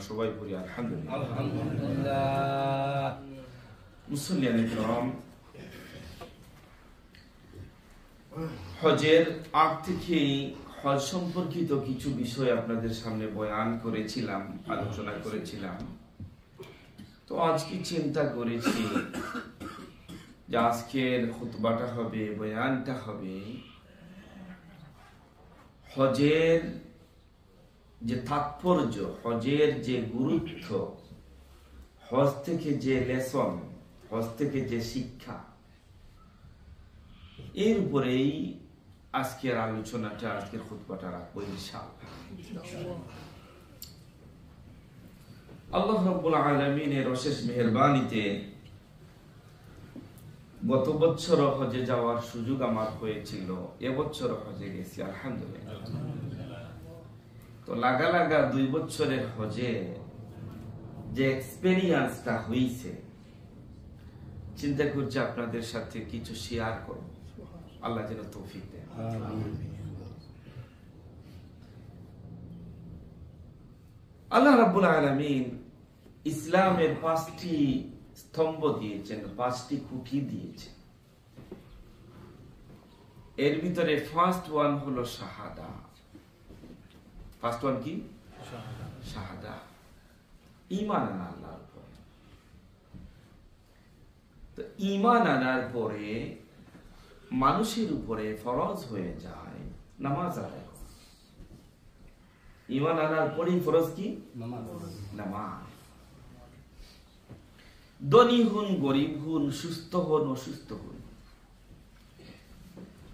সবাই পড়ি আলহামদুলিল্লাহ। আলহামদুলিল্লাহ। মুসল্লিয়ানে কিরাম, হজের আগ থেকে হজ সম্পর্কিত কিছু বিষয় আপনাদের সামনে বয়ান করেছিলাম, আলোচনা করেছিলাম। তো আজকে চিন্তা করেছি যে আজকের খুতবাটা হবে, বয়ানটা হবে হজের যে তাৎপর্য, হজের যে গুরুত্ব, হজ থেকে যে লেসন, হজ থেকে যে শিক্ষা, এর উপরেই আজকের আলোচনাটা, আজকের খুতবাটা রাখবো ইনশাআল্লাহ। আল্লাহ রাব্বুল আলামিনের অশেষ মেহেরবানিতে গত বছর হজে যাওয়ার সুযোগ আমার হয়েছিল, এবছর হজে গেছি আলহামদুলিল্লাহ। তো লাগা 2 বছরের হজে যে এক্সপেরিয়েন্সটা হয়েছে, চিন্তা করছি আপনাদের সাথে কিছু শেয়ার করব। আল্লাহ যেন তৌফিক দেন। আল্লাহ রাব্বুল আলামিন ইসলামের 5টি স্তম্ভ দিয়েছেন, 5টি খুঁটি দিয়েছেন। এর ভিতরে ফার্স্ট ওয়ান হলো শাহাদা। ফার্স্ট ওয়ান কি? শাহাদা। ঈমান আনা আল্লাহর উপরে। তো ঈমান আনার পরে মানুষের উপরে ফরজ হয়ে যায় নামাজ আদায় করা। ঈমান আনার পরেই ফরজ কি? নামাজ। ধনী হুন, গরিব হুন, সুস্থ হন, অসুস্থ হন,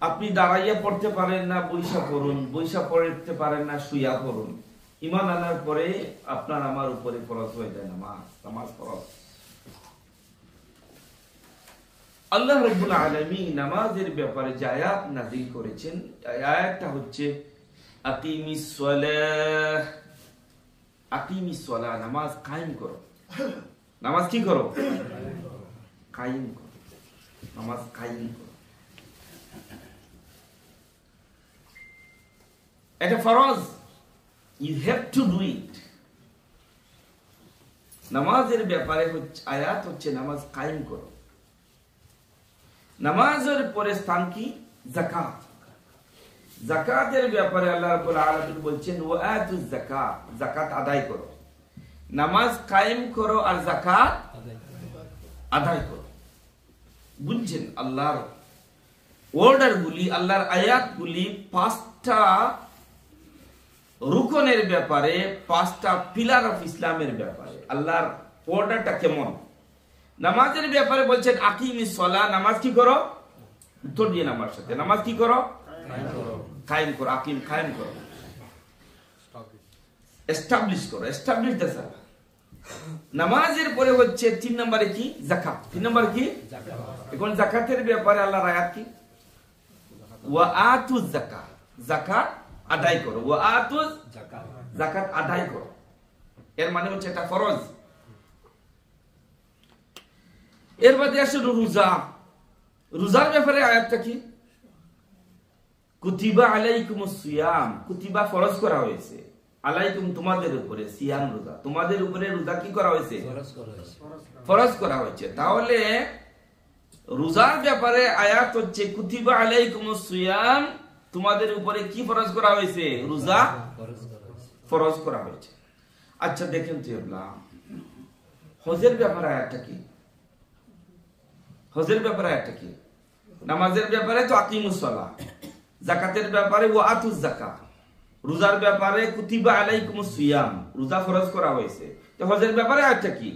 আপনি দাঁড়াইয়া পড়তে পারেন না, বৈশা পড়ুন, বৈশা পড়তে পারেন না, শুইয়া পড়ুন, ঈমান আনার পরে আপনার আমার উপরে ফরজ হয়ে যায় নামাজ। নামাজ ফরজ। আল্লাহ রাব্বুল আলামিন নামাজের ব্যাপারে যে আয়াত নাযিল করেছেন, আয়াতটা হচ্ছে আকিমিস সালাহ। আকিমিস সালাহ, নামাজ কায়েম করো। নামাজ কি করো? কায়েম করো। নামাজ কায়েম করো। এটা ফরজ। You have to do it. নামাজের ব্যাপারে আয়াত হচ্ছে নামাজ কায়েম করো। নামাজের পরে স্থান কি? যাকাত। যাকাতের ব্যাপারে আল্লাহ রাব্বুল আলামিন বলছেন ওয়াআতুজ যাকাত, যাকাত আদায় করো। নামাজ কায়েম করো আর যাকাত আদায় করো। বুঝছেন আল্লাহর অর্ডারগুলি, আল্লাহর আয়াতগুলি 5টা রুকনের ব্যাপারে, 5টা পিলার অফ ইসলামের ব্যাপারে আল্লাহর অর্ডারটা কেমন। নামাজের ব্যাপারে বলছেন আকিমিস সালাহ, নামাজ কি করো? উত্তর দিয়ে আমার সাথে, নামাজ কি করো? কায়েম করো। আকিম, কায়েম করো, এস্টাবলিশ করো, এস্টাবলিশ দ্য সালাহ। নামাজের পরে হচ্ছে 3 নম্বরে কি? যাকাত। 3 নম্বরে কি? এখন যাকাতের ব্যাপারে আল্লাহর আয়াত কি? ওয়াআতুজ যাকাত, যাকাত আদায় করো। ওয়াআতুজ যাকাত, যাকাত আদায় করো। এর মানে হচ্ছে এটা ফরজ। এর বাদে আসে রোজা। রোজার ব্যাপারে আয়াতটা কি? কুতিবা আলাইকুমুস সিয়াম, কুতিবা ফরজ করা হয়েছে, আলাইকুম তোমাদের উপরে, সিয়াম রোজা, তোমাদের উপরে রোজা কি করা হয়েছে? ফরজ করা হয়েছে। তাহলে রোজার ব্যাপারে আয়াত হচ্ছে কুতিবা আলাইকুমুস সিয়াম, তোমাদের উপরে কি ফরজ করা হয়েছে? রোজা ফরজ করা হয়েছে। আচ্ছা দেখেন তো হজের ব্যাপারে আয়াতটা কি? হজের ব্যাপারে আয়াতটা কি? নামাজের ব্যাপারে তো আকিমুস সালাহ, যাকাতের ব্যাপারে ওয়াআতুজ যাকাত, রোজার ব্যাপারে কুতিবা আলাইকুমুস সিয়াম, রোজা ফরজ করা হয়েছে। তো হজের ব্যাপারে আয়াতটা কি?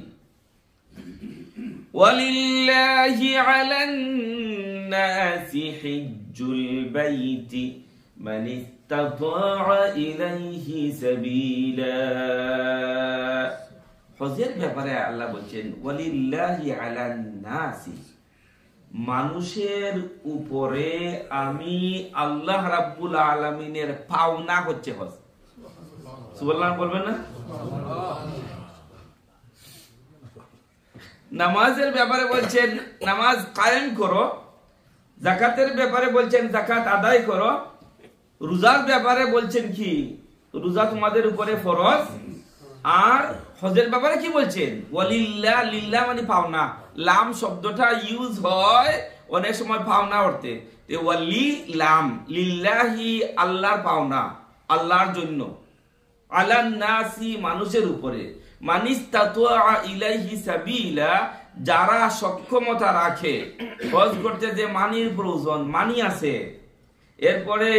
ওয়ালিল্লাহি আলান নাসি হিজ্জুল বাইতি মান ইসতাতাআ ইলাইহি সাবিলা। হজের ব্যাপারে আল্লাহ বলেন ওয়ালিল্লাহি আলান নাসি, মানুষের উপরে আমি আল্লাহ রাব্বুল আলামিনের পাওনা হচ্ছে হজ। সুবহানাল্লাহ বলবেন না? নামাজের ব্যাপারে বলছেন নামাজ কায়েম করো, যাকাতের ব্যাপারে বলছেন যাকাত আদায় করো, রোজার ব্যাপারে বলছেন কি? রোজা তোমাদের উপরে ফরজ আর হজের ব্যাপারে কি বলছেন? ওয়ালিল্লাহ, লিল্লাহ মানে পাওনা। লাম শব্দটা ইউজ হয় অনেক সময় পাওনা অর্থে। ওয়ালি লাম, লিল্লাহি আল্লাহর পাওনা, আল্লাহর জন্য। আলান নাসি মানুষের উপরে, মানিস্তাতুআ ইলাইহি সাবিলা যারা সক্ষমতা রাখে, হজ করতে যে মানির প্রয়োজন, মানি আছে, এরপরে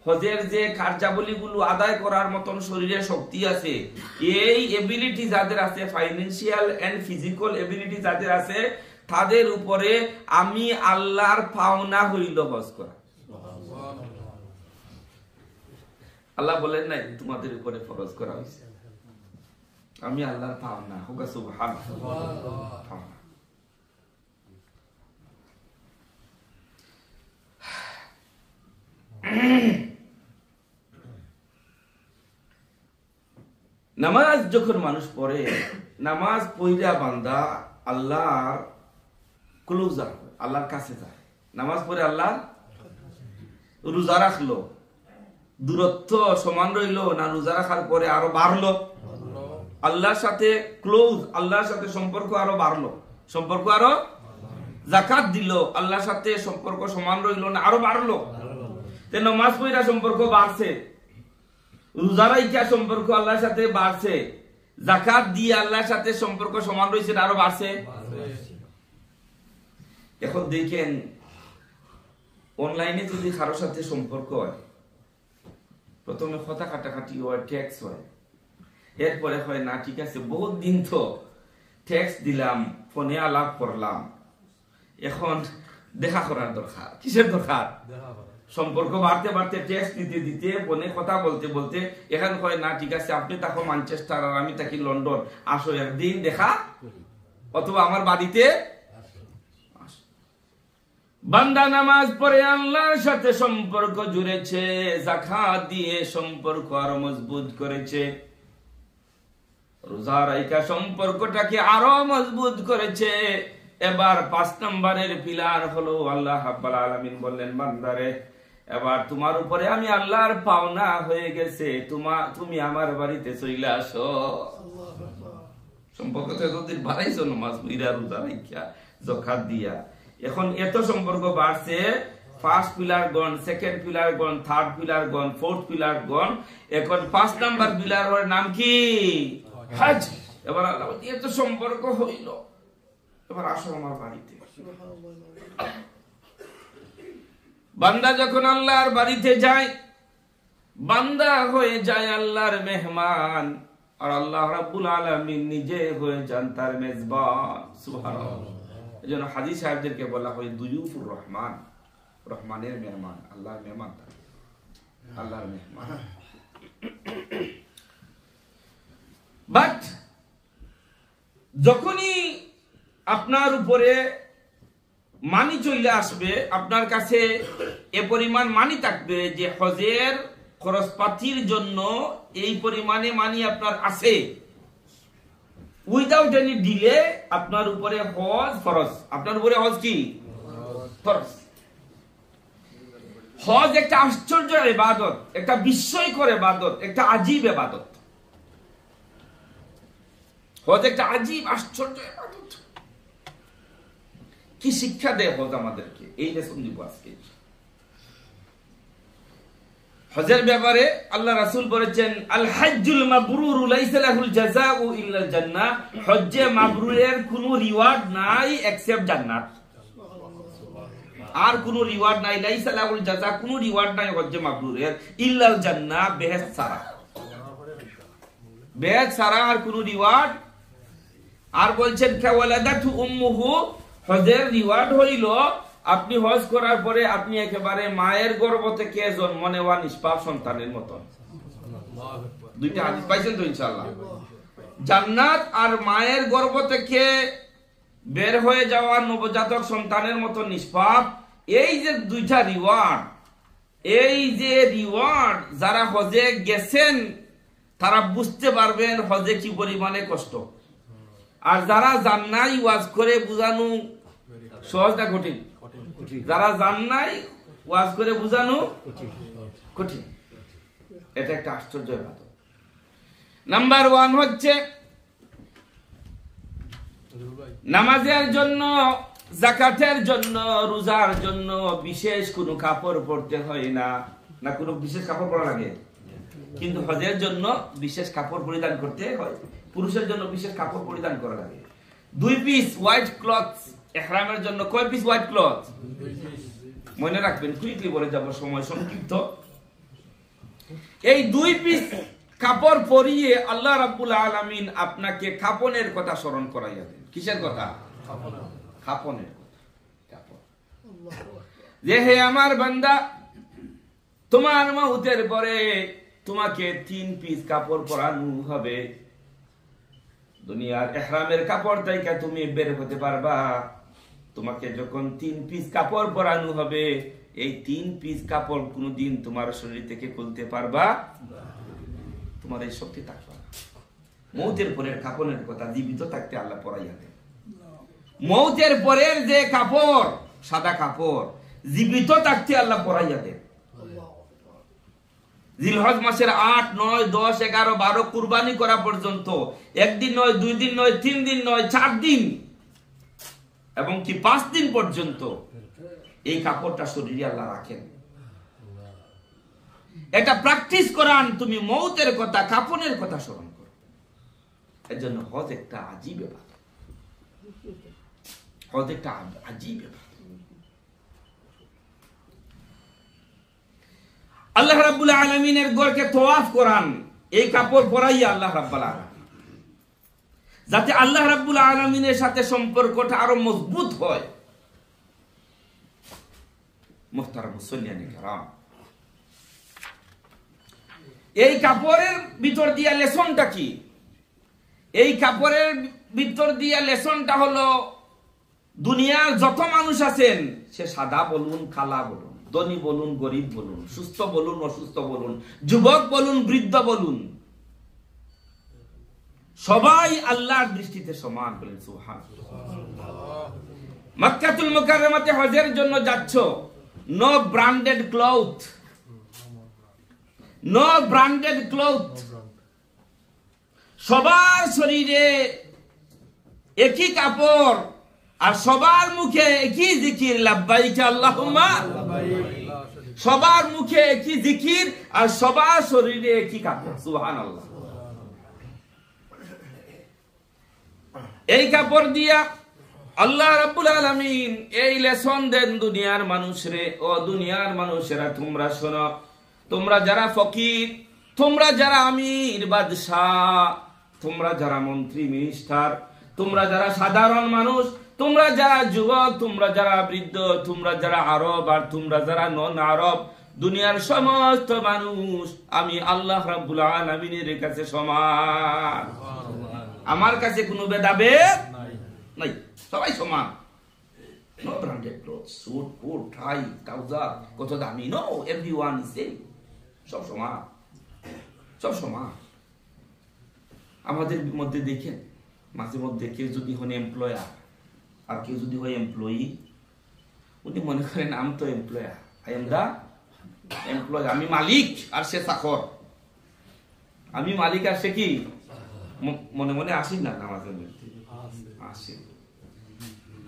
হজের যে কার্যাবলীগুলো আদায় করার মতন শরীরে শক্তি আছে, এই এবিলিটি যাদের আছে, ফাইন্যান্সিয়াল এন্ড ফিজিক্যাল এবিলিটি যাদের আছে, তাদের উপরে আমি আল্লাহর পাওনা হইল হজ করা। আল্লাহ বলেন নাই তোমাদের উপরে ফরজ করা হয়েছে, আমি আল্লাহর পাওনা। হোক সুবহানাল্লাহ। নামাজ যখন মানুষ পড়ে, নামাজ পড়া বান্দা আল্লাহর ক্লোজার, আল্লাহর কাছে যায়। নামাজ পড়ে আল্লাহ, রোজা রাখলো, দূরত্ব সমান রইলো না রোজা রাখার পরে আরো বাড়লো? আল্লাহর সাথে ক্লোজ, আল্লাহর সাথে সম্পর্ক আরো বাড়লো, সম্পর্ক আরো। যাকাত দিল, আল্লাহর সাথে সম্পর্ক সমান রইলো না আরো বাড়লো? নামাজ পড়া সম্পর্ক বাড়ছে, রোজা রাখা সম্পর্ক আল্লাহর সাথে বাড়ছে, যাকাত দিয়ে আল্লাহর সাথে সম্পর্ক সমান রয়েছে আরো বাড়ছে। এখন দেখেন অনলাইনে যদি কারোর সাথে সম্পর্ক হয়, প্রথমে কথা কাটাকাটি হয়, ট্যাক্স হয়, এরপরে হয় না ঠিক আছে বহুত দিন তো ট্যাক্স দিলাম, ফোনে আলাপ করলাম, এখন দেখা করার দরকার। কিসের দরকার? সম্পর্ক বাড়তে বাড়তে, ট্যাক্স দিতে দিতে, ফোনে কথা বলতে বলতে এখন হয় না ঠিক আছে আপনি থাকো ম্যানচেস্টার আর আমি থাকি লন্ডন, আসো একদিন দেখা, অথবা আমার বাড়িতে। বান্দা নামাজ পড়ে আল্লাহর সাথে সম্পর্ক জুড়েছে, যাকাত দিয়ে সম্পর্ক আরো মজবুত করেছে, রোজা রাখা সম্পর্কটাকে আরো মজবুত করেছে। এবার 5 নম্বরের পিলার হলো আল্লাহ রাব্বুল আলামিন বললেন, বান্দারে এবার তোমার উপরে আমি আল্লাহর পাওনা হয়ে গেছে, তুমি আমার বাড়িতে চলে আসো। সম্পর্ক তো এতদিন বাড়াইছো নামাজ পড়া, রোজা রাখা, যাকাত দিয়া, এখন এত সম্পর্ক বাড়ছে। ফার্স্ট পিলার গন, সেকেন্ড পিলার গন, থার্ড পিলার গন, ফোর্থ পিলার গন, এখন 5 নাম্বার পিলারের নাম কি? হজ। এবার আল্লাহ এত সম্পর্ক হইল, এবার আসো আমার বাড়িতে। বান্দা যখন আল্লাহর বাড়িতে যায়, বান্দা হয়ে যায় আল্লাহর মেহমান, আর আল্লাহ রাব্বুল আলামিন নিজে হয়ে যান তার মেজবান। সুবহানাল্লাহ। এজন্য হাজী সাহেবদেরকে বলা হয় দুয়ুফুর রহমান, রহমানের মেহমান, আল্লাহর মেহমান, আল্লাহর মেহমান। বাট যখনই আপনার উপরে মানি চলে আসবে, আপনার কাছে এ পরিমাণ মানি থাকবে যে হজের খরচপাতির জন্য এই পরিমাণে মানি আপনার আছে, উইদাউট এনি ডিলে আপনার উপরে হজ ফরজ। আপনার উপরে হজ কি? ফরজ। হজ একটা আশ্চর্য ইবাদত, একটা বিস্ময়কর ইবাদত, একটা আজীব ইবাদত। হজ একটা আজীব আশ্চর্য ইবাদত। কি শিক্ষা দেয় হজ আমাদেরকে, এই লেসন দিব আজকে। হজের ব্যাপারে আল্লাহ রাসূল বলেছেন, আল হাজ্জুল মাবরুর লাইসা লাহুল জাযাউ ইল্লাল জান্নাহ। হজ্জে মাবরুরের কোনো রিওয়ার্ড নাই এক্সেপ্ট জান্নাত। আর কোনো রিওয়ার্ড নাই, লাইসা লাহুল জাযা, কোনো রিওয়ার্ড নাই হজ্জে মাবরুরের, ইল্লাল জান্নাহ, বেহেশত ছাড়া। বেহেশত ছাড়া আর কোনো রিওয়ার্ড। আর বলছেন কাওয়ালাদাতু উম্মুহু, হজের রিওয়ার্ড হইল আপনি হজ করার পরে আপনি একেবারে মায়ের গর্ভ থেকে জন্ম নেওয়া নিষ্পাপ সন্তানের মতন। দুইটা হাদিস পাইছেন তো ইনশাআল্লাহ। জান্নাত আর মায়ের গর্ভ থেকে বের হয়ে যাওয়া নবজাতক সন্তানের মতো নিষ্পাপ, এই যে দুইটা রিওয়ার্ড, এই যে রিওয়ার্ড যারা হজে গেছেন তারা বুঝতে পারবেন হজে কি পরিমাণে কষ্ট। আর যারা জান নাই, ওয়াজ করে বুঝানো সহজ না কঠিন? যারা জান নাই, ওয়াজ করে বুঝানো কঠিন। এটা একটা আশ্চর্য ইবাদত। নাম্বার 1 হচ্ছে নামাজের জন্য, যাকাতের জন্য, রোজার জন্য বিশেষ কোনো কাপড় পরতে হয় না, না কোনো বিশেষ কাপড় পরা লাগে, কিন্তু হজের জন্য বিশেষ কাপড় পরিধান করতে হয়। পুরুষের জন্য বিশেষ কাপড় পরিধান করা লাগে। 2 পিস হোয়াইট ক্লথ ইহরামের জন্য। কয় পিস হোয়াইট ক্লথ? মনে রাখবেন, কুইকলি বলে যাব, সময় সংক্ষিপ্ত। এই 2 পিস কাপড় পরিয়ে আল্লাহ রাব্বুল আলামিন আপনাকে কাফনের কথা স্মরণ করাইয়া দেন। কিসের কথা? কাফনের কথা। যে হে আমার বান্দা, তোমার মওতের পরে তোমাকে 3 পিস কাপড় পরানো হবে। দুনিয়ার ইহরামের কাপড় থেকে তুমি বের হতে পারবা। তোমাকে যখন 3 পিস কাপড় পরানো হবে, এই 3 পিস কাপড় কোনদিন তোমার শরীর থেকে খুলতে পারবা তোমার এই শক্তি থাকবে না। মওতের পরের কাফনের কথা জীবিত থাকতে আল্লাহ পরাইয়া দেন। মওতের পরের যে কাপড়, সাদা কাপড়, জীবিত থাকতে আল্লাহ পরাইয়া দেন। জিলহজ মাসের 8, 9, 10, 11, 12 কুরবানি করা পর্যন্ত, একদিন নয়, 2 দিন নয়, 3 দিন নয়, 4 দিন এবং কি 5 দিন পর্যন্ত এই কাপড়টা শরীরে আল্লাহ রাখেন। এটা প্র্যাকটিস করান, তুমি মওতের কথা, কাফনের কথা স্মরণ করো। এর জন্য হজ একটা আজীব ব্যাপার, হজ একটা আজীব ব্যাপার। আল্লাহ রাব্বুল আলামিনের ঘরকে তওয়াফ করান এই কাপড় পরাইয়া আল্লাহ রাব্বুল আলামিন, যাতে আল্লাহ রাব্বুল আলামিনের সাথে সম্পর্কটা আরো মজবুত হয়। মুহতারাম মুসল্লিয়ানে কেরাম, এই কাপড়ের ভিতর দিয়া লেসনটা কি? এই কাপড়ের ভিতর দিয়া লেসনটা হলো, দুনিয়ার যত মানুষ আছেন, সে সাদা বলুন, কালা বলুন, ধনী বলুন, গরিব বলুন, সুস্থ বলুন, অসুস্থ বলুন, যুবক বলুন, বৃদ্ধ বলুন, সবাই আল্লাহর দৃষ্টিতে সমান। বলেন সুবহানাল্লাহ। মক্কাতুল মুকাররমাতে হজের জন্য যাচ্ছ, no branded cloth, no branded cloth. সবার শরীরে একই কাপড় আর সবার মুখে একই জিকির, লাব্বাইক আল্লাহুম্মা লাব্বাইক। সবার মুখে একই জিকির আর সবার শরীরে একই কাপড়। সুবহানাল্লাহ। এই কাপড় দিয়া আল্লাহ রাব্বুল আলামিন এই লেসন দেন দুনিয়ার মানুষরে। ও দুনিয়ার মানুষেরা, তোমরা শোনো, তোমরা যারা ফকির, তোমরা যারা আমির বাদশাহ, তোমরা যারা মন্ত্রী মিনিস্টার, তোমরা যারা সাধারণ মানুষ, তোমরা যারা যুবক, তোমরা যারা বৃদ্ধ, তোমরা যারা আরব আর তোমরা যারা নন আরব, দুনিয়ার সমস্ত মানুষ আমি আল্লাহ রাব্বুল আলামিনের কাছে সমান। আমার কাছে কোনো ভেদাভেদ নাই, সবাই সমান। No branded cloth, suit, coat, tie, trouser, কত দামি, নো, এভরিওয়ান ইজ সেম। সব সমান, সব সমান। আমাদের মধ্যে দেখেন, মাঝে মধ্যে কেউ যদি হন এমপ্লয়ার আর কেউ যদি হয় এমপ্লয়ি, উনি মনে করেন আমি তো employer, I am the employee, আমি মালিক আর সে চাকর। আমি মালিক আর সে কি? মনে মনে আসি না আমাদের মধ্যে আসে।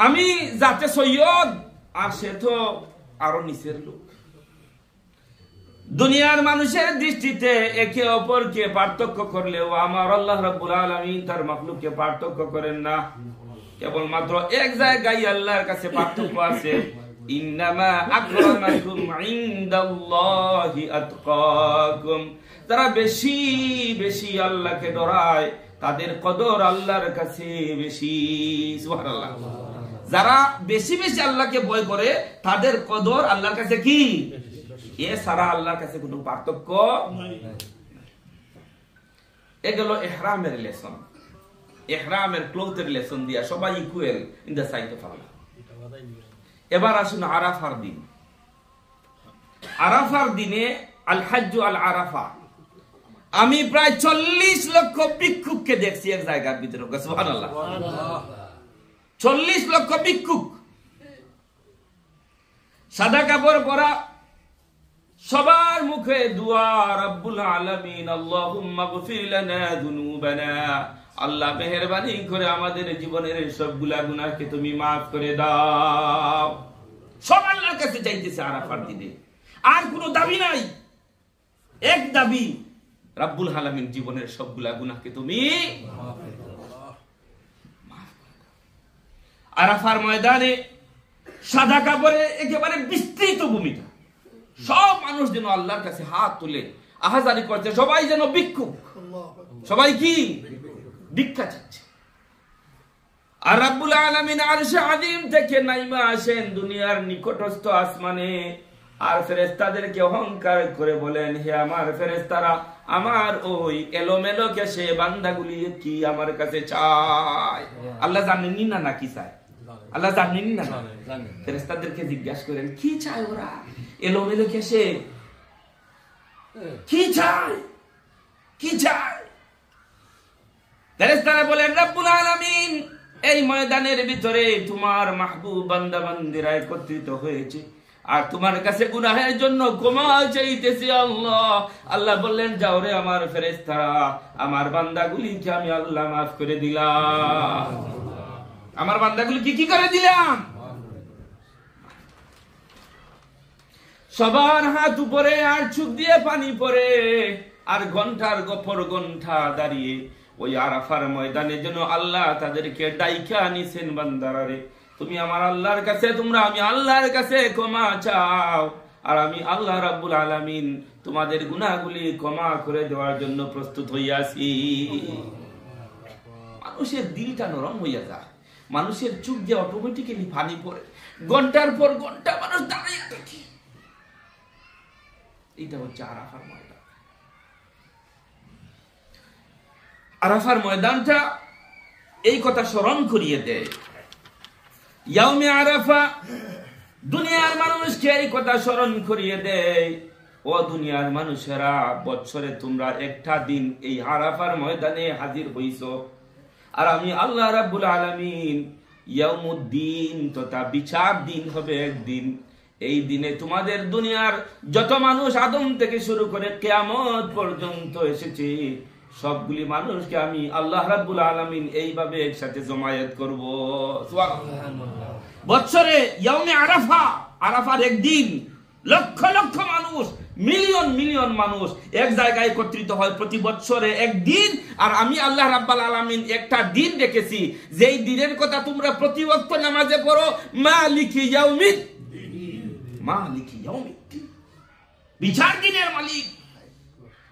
আমি যাতে সৈয়দ আর সে তো আরো নিচের লোক। দুনিয়ার মানুষের দৃষ্টিতে একে অপরকে পার্থক্য করলেও আমার আল্লাহ রাব্বুল আলামিন তার মাখলুককে পার্থক্য করেন না। কেবলমাত্র এক জায়গায় আল্লাহর কাছে পার্থক্য আছে, ইন্নামা আকরামাকুম ইনদাল্লাহি আতকাকুম। যারা বেশি বেশি আল্লাহকে ডরায় তাদের কদর আল্লাহর কাছে বেশি। সুবহানাল্লাহ। যারা বেশি বেশি আল্লাহকে ভয় করে তাদের কদর আল্লাহর কাছে কি? এ সারা আল্লাহর কাছে কোনো পার্থক্য নাই। এগুলো ইহরামের লেসন, ইহরামের ক্লোথের লেসন দিয়া সবাই equal in the sight of Allah. এবার আসুন আরাফার দিন। আরাফার দিনে আল হজ্জ আল আরাফা, আমি প্রায় 40 লক্ষ ভিক্ষুককে দেখছি এক জায়গার ভিতরে। সুবহানাল্লাহ। 40 লক্ষ ভিক্ষুক, সাদা কাপড় পরা, সবার মুখে দোয়া রব্বুল আলামিন আল্লাহুম্মা গফির লানা যুনুবানা, আল্লাহ মেহেরবানি করে আমাদের জীবনের সবগুলা গুনাহকে তুমি মাফ করে দাও। সব আল্লাহর কাছে চাইতেছে আরাফার দিনে, আর কোনো দাবি নাই, এক দাবি রব্বুল আলামিন জীবনের সবগুলা গুনাহকে তুমি মাফ করে দাও। আরাফার ময়দানে সাদা কাপড়ে একেবারে বিস্তৃত ভূমিটা, সব মানুষ যেন আল্লাহর কাছে হাত তুলে আহাজারি করছে, সবাই যেন ভিক্ষুক, সবাই কি ভিক্ষা চাচ্ছে। আর রব্বুল আলামিন আরশে আযীম থেকে নাইমা আসেন দুনিয়ার নিকটস্থ আসমানে, আর ফেরেশতাদেরকে অহংকার করে বলেন, হে আমার ফেরেশতারা, আমার ওই এলোমেলো কেশে বান্দাগুলি কি আমার কাছে চায়? আল্লাহ জানেননি না নাকি চায়? আল্লাহ জানেননি না? ফেরেশতাদেরকে জিজ্ঞাসা করেন কি চায় ওরা, এলোমেলো কেশে কি চায়, কি চায়? ফেরেশতারা বলেন, রব্বুল আলামিন এই ময়দানের ভিতরে তোমার মাহবুব বান্দা বান্দিরা একত্রিত হয়েছে, আর তোমার কাছে গুনাহের জন্য ক্ষমা চাইতেছি আল্লাহ। আল্লাহ বললেন, যাও রে আমার ফেরেশতারা, আমার বান্দাগুলিকে আমি আল্লাহ মাফ করে দিলাম। আমার বান্দাগুলি কি করে দিলাম? সবার হাত উপরে আর চোখ দিয়ে পানি পড়ে, আর ঘন্টার গপর ঘন্টা দাঁড়িয়ে ওই আরাফার ময়দানে যেন আল্লাহ তাদেরকে ডাইকা নিছেন, বান্দারা রে তুমি আমার আল্লাহর কাছে, তোমরা আমি আল্লাহর কাছে ক্ষমা চাও, আর আমি আল্লাহ রাব্বুল আলামিন তোমাদের গুনাহগুলি ক্ষমা করে দেওয়ার জন্য প্রস্তুত হইয়াছি। মানুষের দিলটা নরম হইয়া যায়, মানুষের চোখ দিয়ে অটোমেটিক্যালি পানি পড়ে, ঘন্টার পর ঘন্টা মানুষ দাঁড়িয়ে থাকে। এটা হচ্ছে আরাফার ময়দান। আরাফার ময়দানটা এই কথা স্মরণ করিয়ে দেয়। ইয়াউমে আরাফা দুনিয়ার মানুষকে এই কথা স্মরণ করিয়ে দেয়, ও দুনিয়ার মানুষেরা, বছরে তোমরা একটা দিন এই আরাফার ময়দানে হাজির হইছো, আর আমি আল্লাহ রাব্বুল আলামিন ইয়াউমুদ্দিন তথা বিচার দিন হবে একদিন। এই দিনে তোমাদের দুনিয়ার যত মানুষ আদম থেকে শুরু করে কিয়ামত পর্যন্ত এসেছে, সবগুলি মানুষকে আমি আল্লাহ রাব্বুল আলামিন এইভাবে একসাথে জমায়েত করব। সুবহানাল্লাহ। বছরে ইয়াউমে আরাফা, আরাফার একদিন লক্ষ লক্ষ মানুষ, মিলিয়ন মিলিয়ন মানুষ এক জায়গায় একত্রিত হয় প্রতি বছরে একদিন। আর আমি আল্লাহ রাব্বুল আলামিন একটা দিন রেখেছি, যেই দিনের কথা তোমরা প্রতি ওয়াক্ত নামাজে পড়ো, মালিকি ইয়াউমিদ্দিন, মালিকি ইয়াউমিদ্দিন, বিচার দিনের মালিক।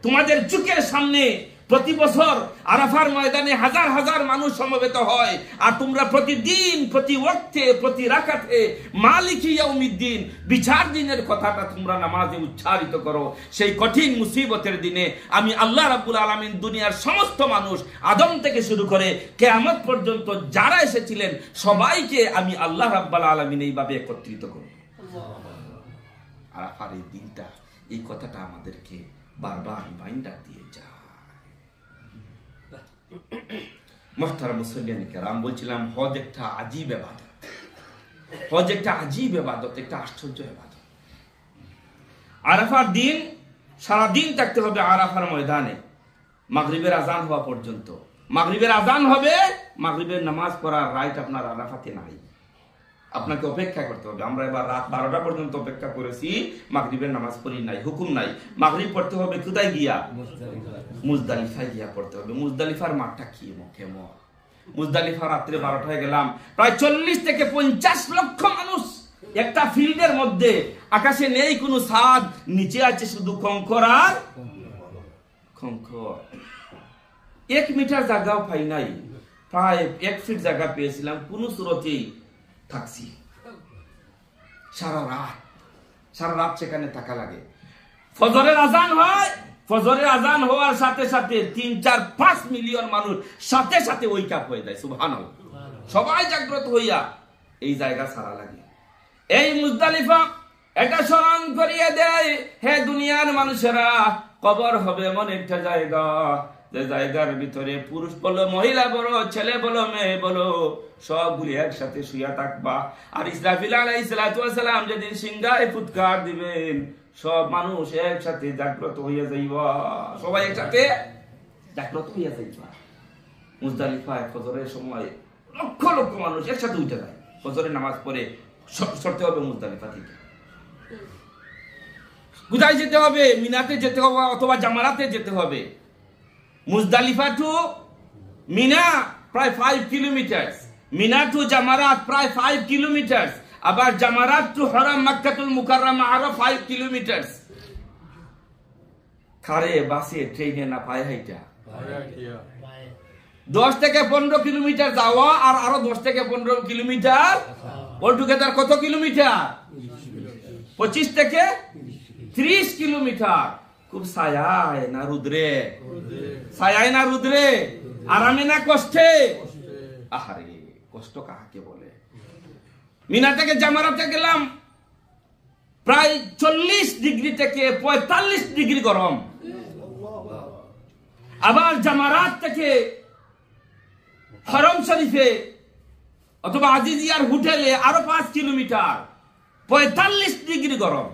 তোমাদের চোখের সামনে প্রতি বছর আরাফার ময়দানে হাজার হাজার মানুষ সমবেত হয়, আর তোমরা প্রতিদিন প্রতি ওয়াক্তে প্রতি রাকাতে মালিকি ইয়াউমিদ্দিন, বিচার দিনের কথাটা তোমরা নামাজে উচ্চারিত করো। সেই কঠিন মুসিবতের দিনে আমি আল্লাহ রাব্বুল আলামিন দুনিয়ার সমস্ত মানুষ আদম থেকে শুরু করে কিয়ামত পর্যন্ত যারা এসেছিলেন সবাইকে আমি আল্লাহ রাব্বুল আলামিন এইভাবে একত্রিত করব। আরাফার এই দিনটা, এই কথাটা আমাদেরকে বারবার রিমাইন্ডার দিয়ে যায়। মুহতারাম মুসল্লিয়ান কিরাম, বলছিলাম হজ একটা আজীব ইবাদত, হজ একটা আজীব ইবাদত, একটা আশ্চর্য ইবাদত। আরাফার দিন সারা দিন থাকতে হবে আরাফার ময়দানে, মাগরিবের আজান হওয়া পর্যন্ত। মাগরিবের আজান হবে, মাগরিবের নামাজ পড়ার রাইট আপনার আরাফাতে নাই, আপনাকে অপেক্ষা করতে হবে। আমরা এবার রাত 12টা পর্যন্ত অপেক্ষা করেছি, মাগরিবের নামাজ পড়ি নাই, হুকুম নাই। মাগরিব পড়তে হবে কোথায় গিয়া? মুজদালিফায় গিয়া পড়তে হবে। মুজদালিফার মাঠটা কি কেমন? মুজদালিফা রাত্রে 12টায় গেলাম, প্রায় 40 থেকে 50 লক্ষ মানুষ একটা ফিল্ডের মধ্যে, আকাশে নেই কোনো ছাদ, নিচে আছে শুধু কঙ্কর আর কঙ্কর। 1 মিটার জায়গাও পাই নাই, প্রায় 1 ফিট জায়গা পেয়েছিলাম, কোন সুরতেই থাকছি। সারা রাত সেখানে থাকা লাগে। ফজরের আজান হয়, ফজরের আজান হওয়ার সাথে সাথে 3, 4, 5 মিলিয়ন মানুষ সাথে সাথে ওয়েক আপ হয়ে যায়। সুবহানাল্লাহ, সবাই জাগ্রত হইয়া এই জায়গা সারা লাগে। এই মুজদালিফা এটা স্মরণ করিয়ে দেয়, হে দুনিয়ার মানুষেরা, কবর হবে এমন একটা জায়গা যে জায়গার ভিতরে পুরুষ বলো, মহিলা বলো, ছেলে বলো, মেয়ে বলো, সবগুলি একসাথে শুয়ে থাকবা। আর ইসরাফিল আলাইহিস সালাতু ওয়াস সালাম যেদিন সিংহায় ফুৎকার দিবেন, সব মানুষ একসাথে জাগ্রত হইয়া যাইবা, সবাই একসাথে জাগ্রত হইয়া যাইবা। মুজদালিফায় ফজরের সময় লক্ষ লক্ষ মানুষ একসাথে উঠে যায়, ফজরের নামাজ পড়ে সরতে হবে মুজদালিফা থেকে। কোথায় যেতে হবে? মিনাতে যেতে হবে অথবা জামারাতে যেতে হবে। মুজদালিফা টু মিনা প্রায় 5 কিলোমিটার, মিনা টু জামারাত প্রায় 5 কিলোমিটার, আবার জামারাত টু হরাম মক্কাতুল মুকাররমা আরো 5 কিলোমিটার। কারে, বাসে, ট্রেনে না পায়ে হাইটা? 10 থেকে 15 কিলোমিটার যাওয়া আর আরো 10 থেকে 15 কিলোমিটার, অলটুগেদার কত কিলোমিটার? 25 থেকে 30 কিলোমিটার। খুব ছায়ায় না রুদ্রে? ছায়ায় না রুদ্রে? আরামে না কষ্টে? আহারে, কষ্ট কাকে বলে? মিনা থেকে জামারাতে গেলাম, প্রায় 40 ডিগ্রি থেকে 45 ডিগ্রি গরম। আবার জামারাত থেকে হরম শরীফে অথবা আজিজিয়ার হোটেলে আরো 5 কিলোমিটার, 45 ডিগ্রি গরম।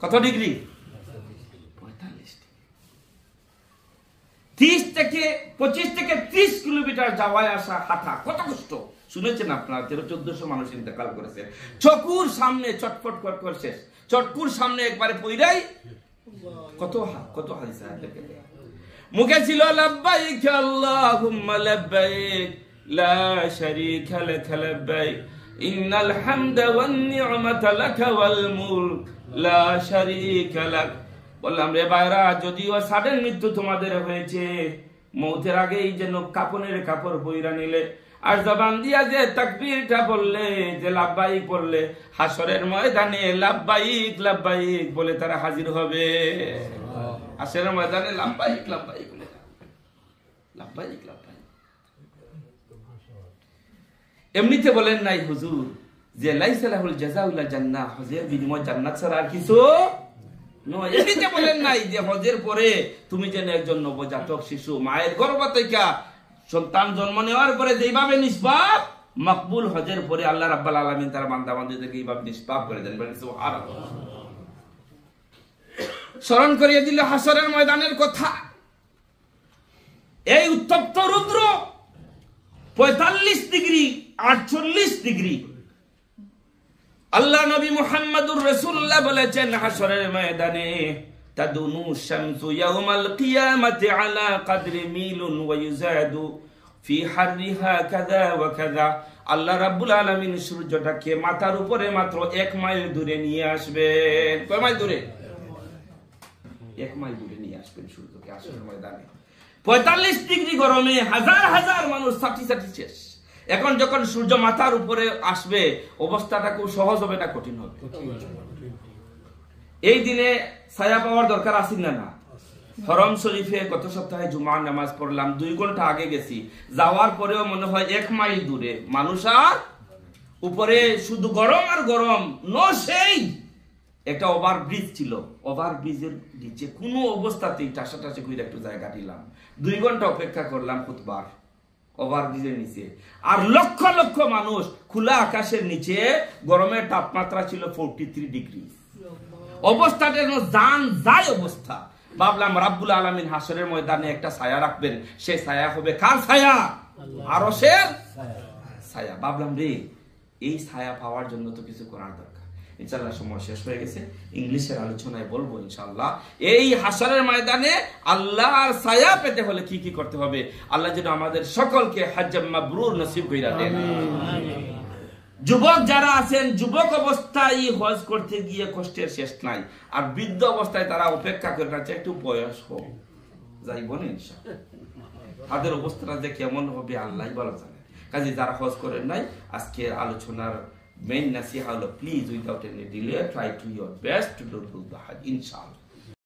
কত ডিগ্রি? 45 ডিগ্রি। 25 থেকে 30 কিলোমিটার যাওয়ায় আসা, হাঁটা কত কষ্ট শুনেছেন আপনারা? 1300-1400 মানুষ ইন্তেকাল করেছে চকুর সামনে, চটপট কর শেষ, চটকুর সামনে একবারে পইরাই। কত কত হাদিস মুখে ছিল লাব্বাইক আল্লাহুম্মা লাব্বাইক লা শারীকা লাক লাব্বাইক ইন্নাল হামদা ওয়ান নি'মাতা লাকা ওয়াল মুলক লা শারীকা লাক। বললাম রে ভাইরা, যদিও সাডেন মৃত্যু তোমাদের হয়েছে, মৌতের আগেই যেন কাপনের কাপড় পইরা নিলে, আর জবান দিয়া যে তাকবীরটা বললে, যে লাব্বাইক বললে, হাসরের ময়দানে লাব্বাইক লাব্বাইক বলে তারা হাজির হবে। হাসরের ময়দানে লাব্বাইক লাব্বাইক বলে, লাব্বাইক লাব্বাইক। এমনিতে বলেন নাই হুজুর যে লাইসা লাহুল জাযাউ ইল্লা জান্নাহ, হজের বিনিময় জান্নাত ছাড়া আর কিছু নয়। এমনিতে বলেন নাই যে হজের পরে তুমি যেন একজন নবজাতক শিশু মায়ের গর্ভ থেকে সন্তান জন্ম নেওয়ার পরে যেভাবে নিষ্পাপ মকবুল, হজের পরে আল্লাহ রাব্বুল আলামিন তার বান্দা-বান্দীদেরকে এইভাবে নিষ্পাপ করে দেন। সুবহানাল্লাহ। স্মরণ করিয়ে দিল হাসরের ময়দানের কথা। এই উত্তপ্ত রুদ্র 45 ডিগ্রি 48 ডিগ্রি। আল্লাহ নবী মুহাম্মদুর রাসূলুল্লাহ বলেছেন, হাসরের ময়দানে তাদুনু শামসু ইয়াউমাল কিয়ামাতি আলা কদরি মিলুন ওয়া ইউজাদু ফি হাররিহা কাযা ওয়া কাযা। আল্লাহ রাব্বুল আলামিন সূর্যটাকে মাথার উপরে মাত্র 1 মাইল দূরে নিয়ে আসবেন। কয় মাইল দূরে? 1 মাইল দূরে নিয়ে আসবেন সূর্যকে হাসরের ময়দানে। 45 ডিগ্রি গরমে হাজার হাজার মানুষ ছাটি শেষ। এখন যখন সূর্য মাথার উপরে আসবে, অবস্থাটা খুব সহজ হবে না কঠিন হবে? এই দিনে ছায়া পাওয়ার দরকার আছে না? না। হরম শরীফে গত সপ্তাহে জুমার নামাজ পড়লাম, 2 ঘন্টা আগে গেছি, যাওয়ার পরেও মনে হয় 1 মাইল দূরে মানুষ, আর উপরে শুধু গরম আর গরম। সেই একটা ওভারব্রিজ ছিল, ওভারব্রিজের নিচে কোনো অবস্থাতেই টাসা করে একটু জায়গা দিলাম, 2 ঘন্টা অপেক্ষা করলাম খুতবার ওভারব্রিজের নিচে। আর লক্ষ লক্ষ মানুষ খোলা আকাশের নিচে, গরমের তাপমাত্রা ছিল 43 ডিগ্রি। অবস্থাটা জান যায় অবস্থা। ভাবলাম রাব্বুল আলামিন হাসরের ময়দানে একটা ছায়া রাখবেন, সেই ছায়া হবে কার ছায়া? আরশের ছায়া। ভাবলাম রে, এই ছায়া পাওয়ার জন্য তো কিছু করার দরকার। ইনশাআল্লাহ সময় শেষ হয়ে গেছে, ইংলিশের আলোচনায় বলবো ইনশাআল্লাহ। এই হাসরের ময়দানে আল্লাহর ছায়া পেতে হলে কি কি করতে হবে, আল্লাহ যেন আমাদের সকলকে হজ্জ মাবরুর নসিব কইরা দেন। যুবক যারা আছেন, যুবক অবস্থায় হজ করতে গিয়ে কষ্টের শেষ নাই, আর বৃদ্ধ অবস্থায় তারা অপেক্ষা করে আছে একটু বয়স হোক, যাইব না ইনশাআল্লাহ। তাদের অবস্থাটা যে কেমন হবে আল্লাহই ভালো জানে। কাজে যারা হজ করেন নাই, আজকের আলোচনার মেইন নাসিহা হলো, please without any delay try to your best to do the Hajj ইনশাআল্লাহ।